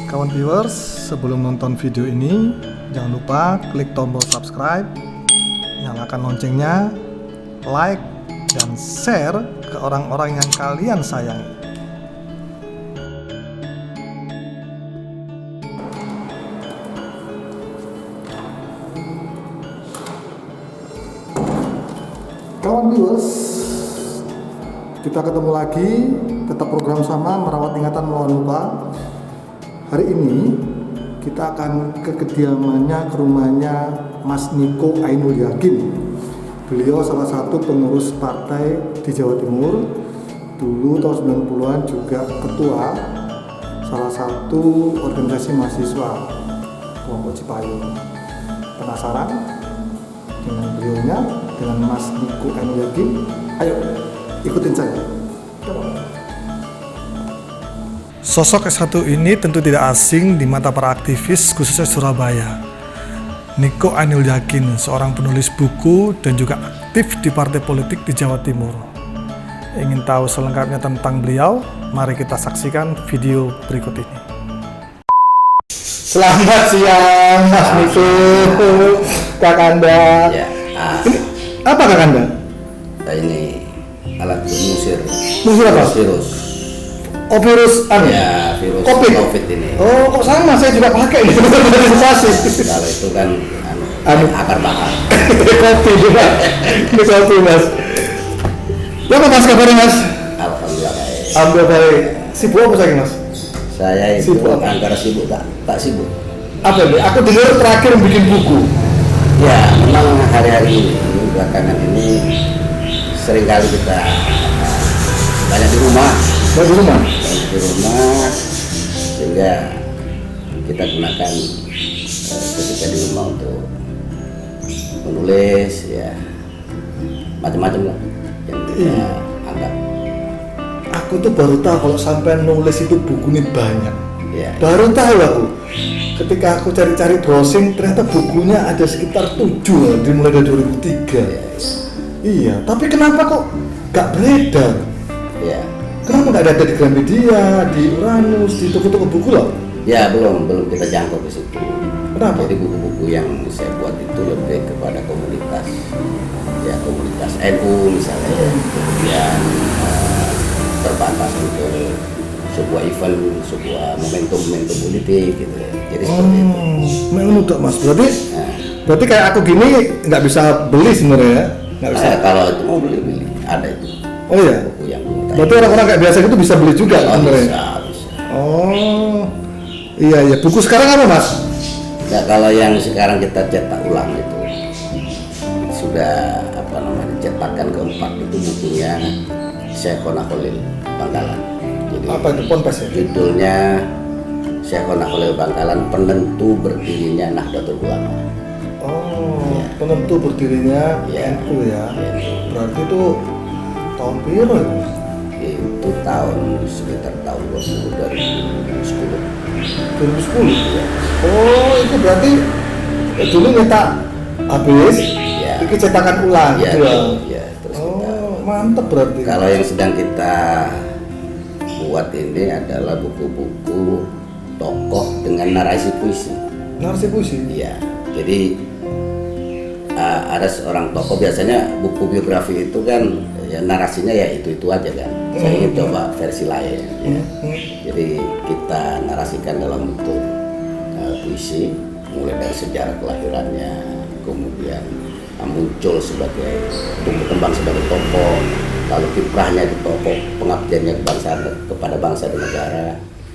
Kawan viewers, sebelum nonton video ini, jangan lupa klik tombol subscribe, nyalakan loncengnya, like, dan share ke orang-orang yang kalian sayangi. Kawan viewers, kita ketemu lagi, tetap program sama, merawat ingatan melawan lupa. Hari ini kita akan ke kediamannya, ke rumahnya Mas Niko Ainul Yakin. Beliau salah satu pengurus partai di Jawa Timur. Dulu tahun 90-an juga ketua salah satu organisasi mahasiswa kelompok Cipayung. Penasaran dengan beliaunya, dengan Mas Niko Ainul Yakin? Ayo ikutin saya. Sosok S1 ini tentu tidak asing di mata para aktivis khususnya Surabaya. Niko Ainul Yakin, seorang penulis buku dan juga aktif di partai politik di Jawa Timur. Ingin tahu selengkapnya tentang beliau? Mari kita saksikan video berikut ini. Selamat siang Mas Niko, Kakanda. Ya, Ini apa Kakanda? ini alat mengusir apa? virus. Oh, virus Ya, virus COVID ini. Oh, kok sama? Saya juga pakai ini. Kalau itu kan akar bakar. Kopi juga. Ini kopi Mas. Ya apa Mas kabarnya Mas? Alhamdulillah baik. Alhamdulillah baik. Sibuk apa saya Mas? Saya itu Sibuk apa? antara sibuk tak sibuk. Apa ini? Aku dengar terakhir bikin buku. Ya, memang hari-hari ini belakangan ini seringkali kita banyak di rumah. Di rumah. Banyak di rumah sehingga kita gunakan ketika di rumah untuk menulis ya macam-macam lah yang kita anggap. Aku tuh baru tahu kalau sampai nulis itu bukunya banyak. Ya. Baru tahu aku. Ketika aku cari-cari browsing, ternyata bukunya ada sekitar 7 dimulai dari 2003. Iya, tapi kenapa kok gak beredar? Ya. Kenapa nggak ada di Gramedia, di Uranus, di toko-toko buku loh? Ya belum kita jangkau ke situ. Kenapa? Jadi buku-buku yang saya buat itu lebih kepada komunitas, ya komunitas NU misalnya, kemudian terbatas untuk sebuah event, sebuah momentum politik gitu. Jadi seperti itu. Memang udah Mas. Berarti Nah, kayak aku gini nggak bisa beli sebenarnya ya? Nggak bisa. kalau itu mau beli ada itu. Oh iya. Buku yang Berarti orang-orang kayak biasa gitu bisa beli juga sebenarnya. Bisa. Oh, iya. Buku sekarang apa Mas? Ya kalau yang sekarang kita cetak ulang itu sudah cetakan keempat itu bukunya Syekhona Khalil Bangkalan. Jadi Apa itu Ponpes ya? judulnya Syekhona Khalil Bangkalan, penentu berdirinya Nahdlatul Ulama. Oh, Ya. penentu berdirinya Ya. NU ya. Ya. Berarti itu tahun piro ya? Itu sekitar tahun 2010. 2010. Oh, itu berarti dulu nyetak habis, Ya. ini cetakan ulang Ya, gitu ya. ya, terus kita Oh, mantep berarti. kalau yang sedang kita buat ini adalah buku-buku tokoh dengan narasi puisi. Narasi puisi. Iya, jadi ada seorang tokoh, biasanya buku biografi itu kan ya narasinya ya itu aja kan. Saya ingin coba versi lain. Ya. Jadi kita narasikan dalam bentuk puisi, mulai dari sejarah kelahirannya, kemudian muncul sebagai tumbuh kembang sebagai tokoh, lalu kiprahnya di tokoh, pengabdiannya kepada bangsa dan negara.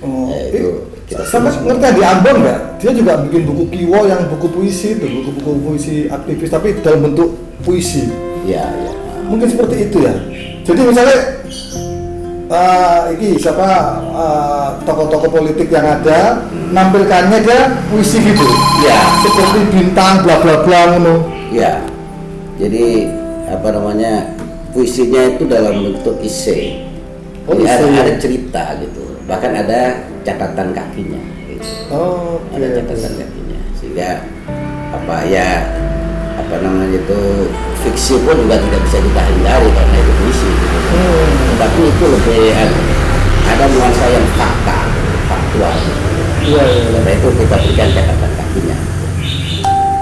Oh, Itu kita sama ngerti di Ambon nggak? Dia juga bikin buku Kiwo yang buku puisi itu, buku-buku puisi aktivis tapi dalam bentuk puisi. ya. Mungkin seperti itu ya. Jadi misalnya ini siapa tokoh-tokoh politik yang ada nampilkannya dia puisi gitu. Ya. Seperti bintang bla bla bla ngono. Ya, jadi puisinya itu dalam bentuk ise. Oh, Jadi ise, ya. ada cerita gitu, bahkan ada catatan kakinya. Gitu. Oh, Ada catatan kakinya, sehingga itu fiksi pun juga tidak bisa kita hindari karena itu puisi. Gitu. Tapi itu lebih ada nuansa yang faktual. Iya, iya. Karena itu kita berikan catatan kakinya.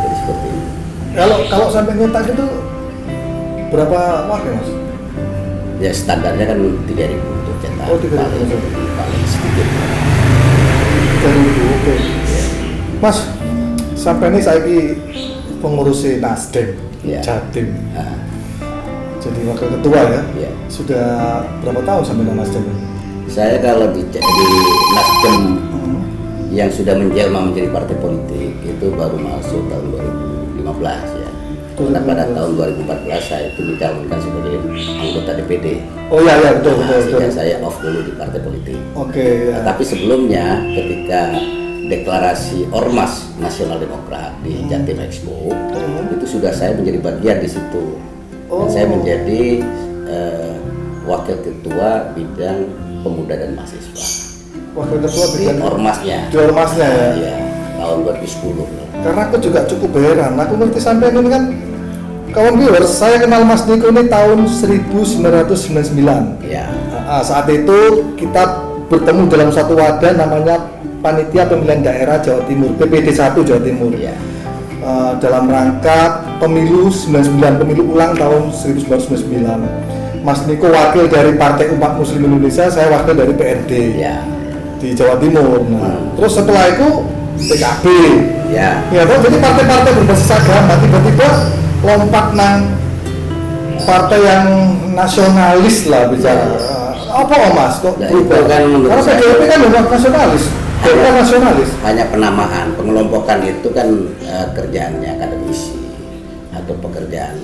Jadi seperti ini. Kalau sampai nyetak itu berapa waktu mas? Ya standarnya kan 3.000 untuk cetak. Oh, 3.000. paling sedikit. 3.000, oke. Mas, sampai ini saya pengurusi Nasdem, Ya. Jatim. Nah, Jadi wakil ketua ya. ya. Sudah berapa tahun sampai dengan Nasdem? Saya kalau di Nasdem yang sudah menjelma menjadi partai politik itu baru masuk tahun 2015 ya. Karena pada tahun 2014 saya itu dicalonkan sebagai anggota DPD. Oh iya, iya betul, betul, betul. Sehingga saya off dulu di partai politik. Oke, ya. Tapi sebelumnya ketika deklarasi Ormas Nasional Demokrat di Jatim Expo itu sudah saya menjadi bagian di situ. Dan saya menjadi wakil ketua bidang pemuda dan mahasiswa Wakil ketua di bidang Ormasnya. di Ormasnya ya. Ya, tahun 2010. Karena aku juga cukup heran. Aku ngerti sampai ini kan kawan viewers, saya kenal Mas Niko ini tahun 1999. Ya, Saat itu kita bertemu dalam satu wadah namanya Panitia Pemilihan Daerah Jawa Timur, PPD 1 Jawa Timur. ya, Dalam rangka pemilu 99, pemilu ulang tahun 1999. Mas Niko wakil dari Partai Umat Muslim Indonesia, saya wakil dari PRD ya, di Jawa Timur. Nah, terus setelah itu PKB. ya. Ya, kok jadi partai-partai berbasis agama tiba-tiba lompat nang partai yang nasionalis lah bicara. Apa Mas kok Nah, berubah? itu kan menurut Karena saya- PDIP kan memang nasionalis. Bukan nasionalis. Hanya penamaan, pengelompokan itu kan kerjaannya akademisi atau pekerjaan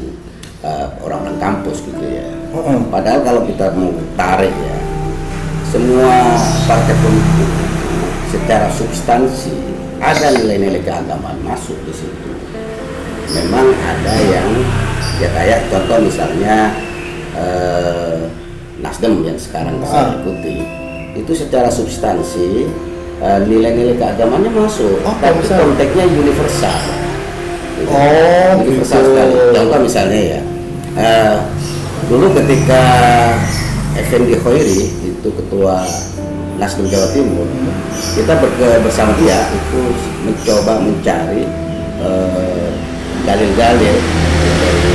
orang-orang kampus gitu ya. Padahal kalau kita mau tarik ya, semua partai politik secara substansi ada nilai-nilai keagamaan masuk di situ. Memang ada yang ya kayak contoh misalnya Nasdem yang sekarang saya ikuti itu secara substansi nilai-nilai keagamaannya masuk, Apa tapi misalnya? konteksnya universal. Gitu. Oh, Universal gitu. sekali. Contoh misalnya ya, dulu ketika Effendi Khoiri itu ketua Nasdem Jawa Timur, kita bersama dia itu mencoba mencari dalil-dalil dari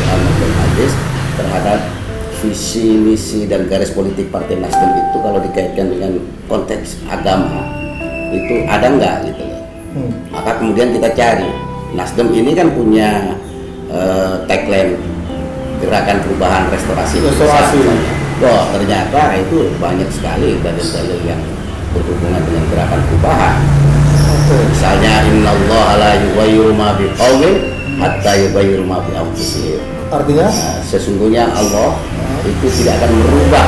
Al-Mahfud Hadis terhadap visi, misi, dan garis politik Partai Nasdem itu kalau dikaitkan dengan konteks agama itu ada nggak gitu loh. Maka kemudian kita cari, Nasdem ini kan punya tagline gerakan perubahan restorasi. Restorasi. Wah, ternyata itu banyak sekali dalil-dalil yang berhubungan dengan gerakan perubahan. Misalnya innallaha la yughayyiru ma biqaumin hatta yughayyiru ma bi anfusihim. Artinya Sesungguhnya Allah itu tidak akan merubah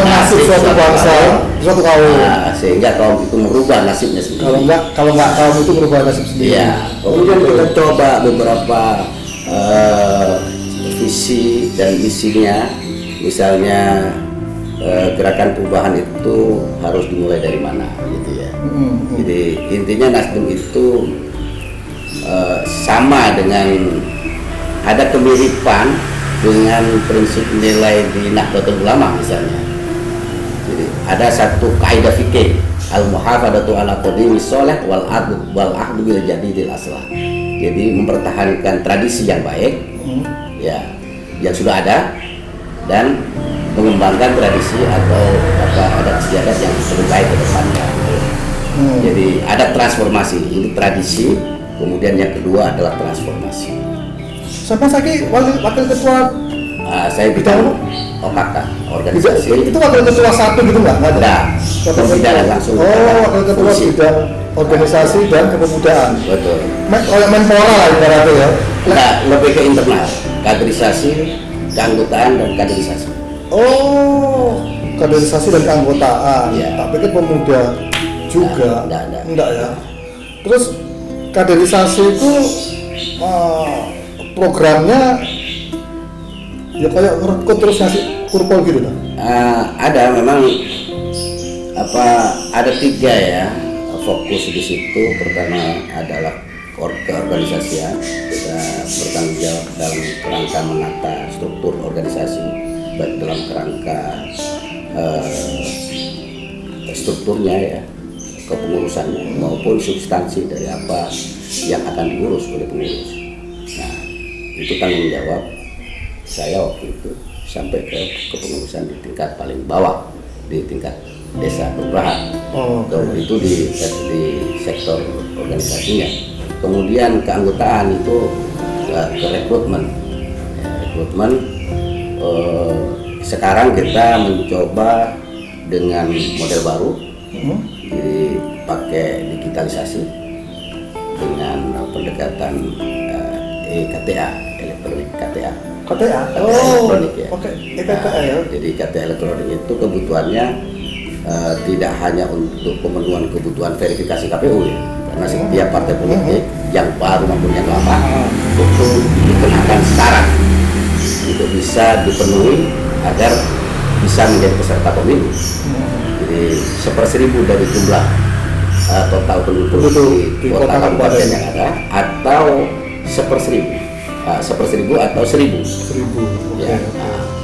nasib suatu bangsa, suatu kaum. sehingga kaum itu merubah nasibnya sendiri. Kalau nggak kaum itu berubah nasib sendiri. Iya. Kemudian kita coba beberapa visi dan misinya, misalnya gerakan perubahan itu harus dimulai dari mana, gitu ya. Jadi intinya Nasdem itu sama dengan ada kemiripan dengan prinsip nilai di Nahdlatul Ulama misalnya. Jadi ada satu kaidah fikih al-muhafadzatu ala qadimi sholih wal ahdu bil jadidil aslah. Jadi mempertahankan tradisi yang baik ya yang sudah ada dan mengembangkan tradisi atau adat istiadat yang lebih baik ke depannya. Jadi ada transformasi, ini tradisi, kemudian yang kedua adalah transformasi. Sampai saya wakil ketua Saya bidang OKK, organisasi. itu wakil ketua satu gitu nggak ada? Enggak, tidak langsung. Wakil ketua Fungsi. bidang organisasi dan kepemudaan. Betul. Kayak Menpora lah ibaratnya ya. Enggak, lebih ke internal, kaderisasi, keanggotaan dan kaderisasi. Oh, kaderisasi dan keanggotaan. Iya. Tak pikir pemuda juga. Enggak. ya. Terus kaderisasi itu programnya ya kayak rekrut terus ngasih kurpol gitu kan? Ada memang ada 3 ya fokus di situ. Pertama adalah keorganisasian, kita bertanggung jawab dalam kerangka menata struktur organisasi baik dalam kerangka strukturnya ya, kepengurusannya maupun substansi dari apa yang akan diurus oleh pengurus. Nah, itu tanggung jawab saya waktu itu sampai ke kepengurusan di tingkat paling bawah, di tingkat desa kelurahan. Itu di sektor organisasinya. Kemudian keanggotaan itu ke rekrutmen. Sekarang kita mencoba dengan model baru, jadi pakai digitalisasi dengan pendekatan KTA, elektronik KTA. KTA? Elektronik ya. Oke, KTA ya. Jadi KTA elektronik itu kebutuhannya tidak hanya untuk pemenuhan kebutuhan verifikasi KPU ya, karena setiap partai politik yang baru maupun yang lama itu dikenakan syarat untuk bisa dipenuhi agar bisa menjadi peserta pemilu. Jadi 1/1000 dari jumlah total penduduk di kota kabupaten yang ada, atau 1/1000 atau 1000. Ya,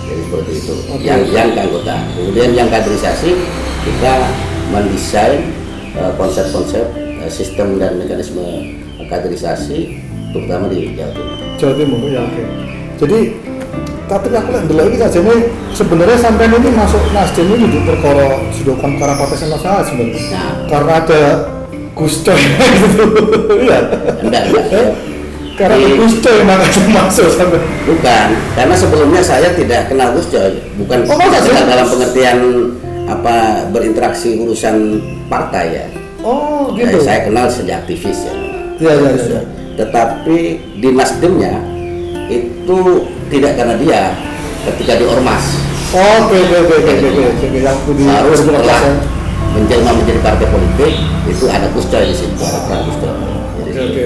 jadi seperti itu. Yang keanggotaan. Kemudian yang kaderisasi, kita mendesain konsep-konsep sistem dan mekanisme kaderisasi, terutama di Jawa Timur. Jawa Timur ya, oke. Jadi tapi aku lihat dulu lagi saja ini sebenarnya sampai ini masuk Nasdem ini di perkara sudah kan karena partai masalah sebenarnya. Nah, karena ada Gus Coy gitu. Iya. Enggak. Karena Gus Coy masuk sampai. Bukan, karena sebelumnya saya tidak kenal Gus Coy, bukan tidak dalam pengertian apa berinteraksi urusan partai ya. Oh, gitu. Saya kenal sejak aktivis ya. Iya. Tetapi di Nasdemnya itu tidak karena dia ketika di Ormas. Oke. Yang baru setelah menjelma menjadi partai politik itu ada Gus Coy di situ. Oke.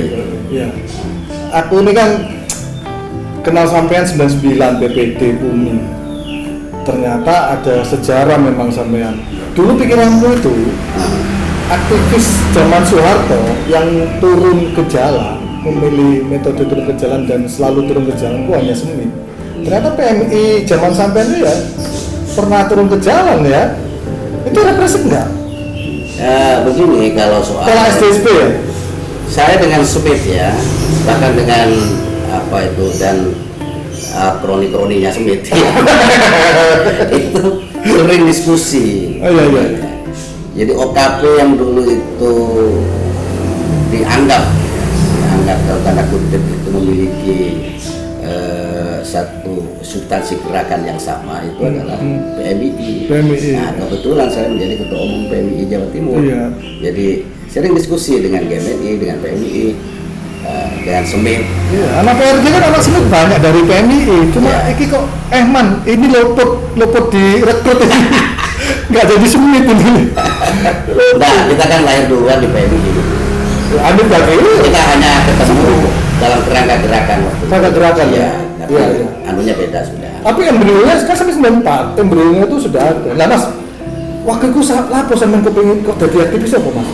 Iya. Aku ini kan kenal sampean 99 PPD Bumi. Ternyata ada sejarah memang sampean. Dulu pikiranku itu aktivis zaman Soeharto yang turun ke jalan, memilih metode turun ke jalan dan selalu turun ke jalan itu hanya Semit. Ternyata PMI zaman sampean itu ya pernah turun ke jalan ya. Itu represif nggak? Begini, kalau soal SDSP ya? Saya dengan Semit ya, bahkan dengan apa itu dan kroni-kroninya Semit itu sering diskusi. Iya. Jadi OKP yang dulu itu dianggap dalam tanda kutip itu memiliki satu substansi gerakan yang sama, itu adalah PMII. Nah, kebetulan saya menjadi ketua umum PMII Jawa Timur. Iya. Jadi sering diskusi dengan GMNI, dengan PMII, dengan Semit. Iya, anak PRG kan anak Semit banyak dari PMII. Cuma iki kok man, ini luput direkrut ini. Nggak jadi Semit ini. Nah, kita kan lahir duluan di PMII. Anda berarti kita hanya ketemu dalam kerangka gerakan waktu itu. Kerangka gerakan ya. Tapi Iya. anunya beda sudah. Tapi embrionya sekarang sampai 94, embrionya itu sudah ada. Lah Mas, waktu itu lapo sampean kepengin kok jadi aktivis apa Mas?